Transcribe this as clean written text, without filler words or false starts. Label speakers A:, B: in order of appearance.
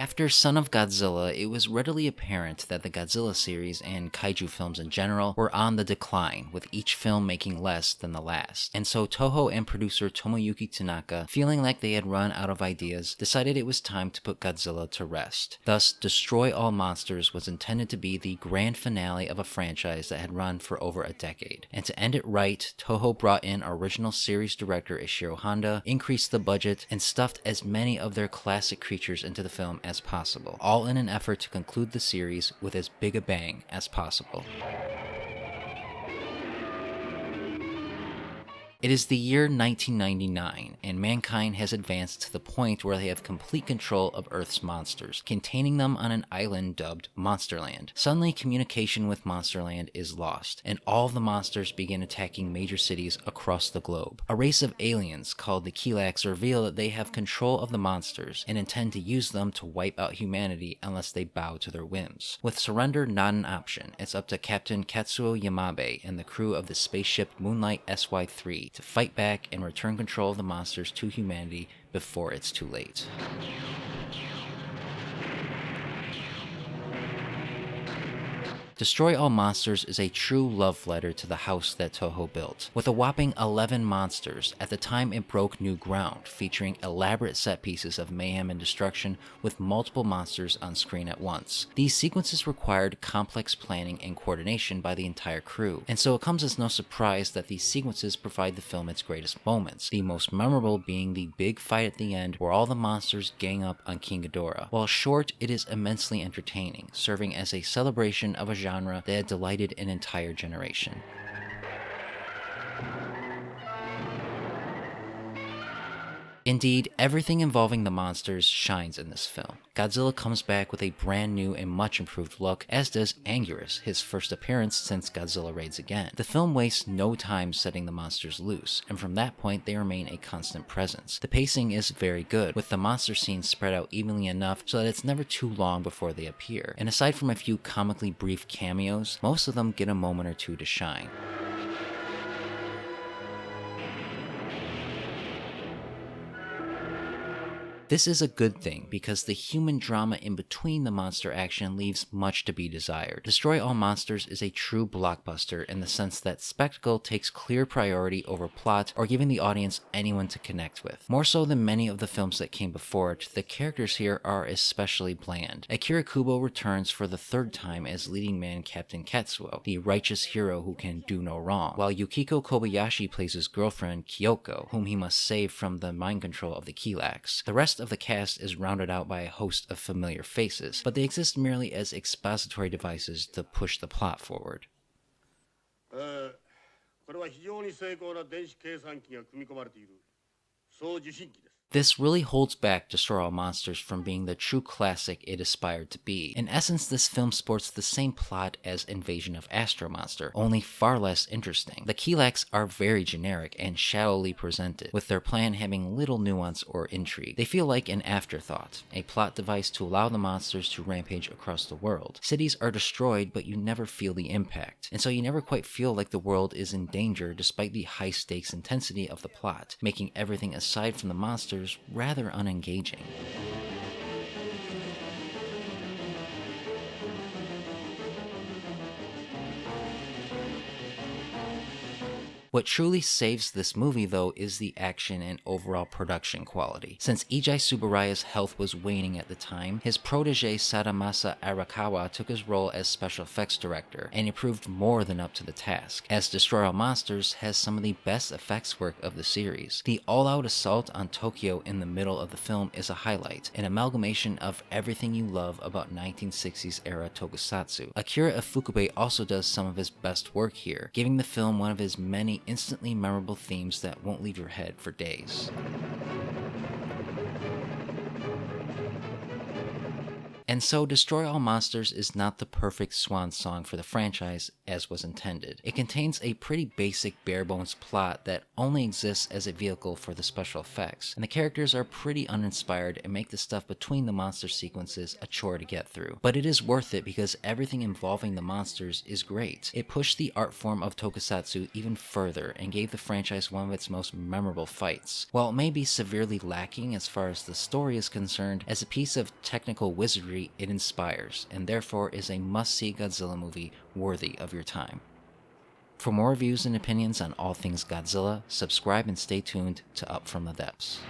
A: After Son of Godzilla, it was readily apparent that the Godzilla series and kaiju films in general were on the decline, with each film making less than the last. And so Toho and producer Tomoyuki Tanaka, feeling like they had run out of ideas, decided it was time to put Godzilla to rest. Thus, Destroy All Monsters was intended to be the grand finale of a franchise that had run for over a decade. And to end it right, Toho brought in original series director Ishiro Honda, increased the budget, and stuffed as many of their classic creatures into the film as possible, all in an effort to conclude the series with as big a bang as possible. It is the year 1999, and mankind has advanced to the point where they have complete control of Earth's monsters, containing them on an island dubbed Monsterland. Suddenly, communication with Monsterland is lost, and all of the monsters begin attacking major cities across the globe. A race of aliens called the Kilax reveal that they have control of the monsters, and intend to use them to wipe out humanity unless they bow to their whims. With surrender not an option, it's up to Captain Katsuo Yamabe and the crew of the spaceship Moonlight SY-3 to fight back and return control of the monsters to humanity before it's too late. Destroy All Monsters is a true love letter to the house that Toho built. With a whopping 11 monsters, at the time it broke new ground, featuring elaborate set pieces of mayhem and destruction with multiple monsters on screen at once. These sequences required complex planning and coordination by the entire crew, and so it comes as no surprise that these sequences provide the film its greatest moments, the most memorable being the big fight at the end where all the monsters gang up on King Ghidorah. While short, it is immensely entertaining, serving as a celebration of a genre that had delighted an entire generation. Indeed, everything involving the monsters shines in this film. Godzilla comes back with a brand new and much improved look, as does Anguirus, his first appearance since Godzilla raids again. The film wastes no time setting the monsters loose, and from that point they remain a constant presence. The pacing is very good, with the monster scenes spread out evenly enough so that it's never too long before they appear. And aside from a few comically brief cameos, most of them get a moment or two to shine. This is a good thing, because the human drama in between the monster action leaves much to be desired. Destroy All Monsters is a true blockbuster in the sense that spectacle takes clear priority over plot or giving the audience anyone to connect with. More so than many of the films that came before it, the characters here are especially bland. Akira Kubo returns for the third time as leading man Captain Katsuo, the righteous hero who can do no wrong, while Yukiko Kobayashi plays his girlfriend Kyoko, whom he must save from the mind control of the Kilax. The rest of the cast is rounded out by a host of familiar faces, but they exist merely as expository devices to push the plot forward. これは非常に精巧な電子計算機が組み込まれているそう受信機です。This really holds back Destroy All Monsters from being the true classic it aspired to be. In essence, this film sports the same plot as Invasion of Astro Monster, only far less interesting. The Kilax are very generic and shallowly presented, with their plan having little nuance or intrigue. They feel like an afterthought, a plot device to allow the monsters to rampage across the world. Cities are destroyed, but you never feel the impact, and so you never quite feel like the world is in danger despite the high-stakes intensity of the plot, making everything aside from the monsters rather unengaging. What truly saves this movie, though, is the action and overall production quality. Since Eiji Tsuburaya's health was waning at the time, his protege Sadamasa Arikawa took his role as special effects director, and he proved more than up to the task, as Destroy All Monsters has some of the best effects work of the series. The all-out assault on Tokyo in the middle of the film is a highlight, an amalgamation of everything you love about 1960s era tokusatsu. Akira Ifukube also does some of his best work here, giving the film one of his many instantly memorable themes that won't leave your head for days. And so Destroy All Monsters is not the perfect swan song for the franchise as was intended. It contains a pretty basic bare bones plot that only exists as a vehicle for the special effects, and the characters are pretty uninspired and make the stuff between the monster sequences a chore to get through. But it is worth it because everything involving the monsters is great. It pushed the art form of tokusatsu even further and gave the franchise one of its most memorable fights. While it may be severely lacking as far as the story is concerned, as a piece of technical wizardry it inspires, and therefore is a must-see Godzilla movie worthy of your time. For more reviews and opinions on all things Godzilla, subscribe and stay tuned to Up From the Depths.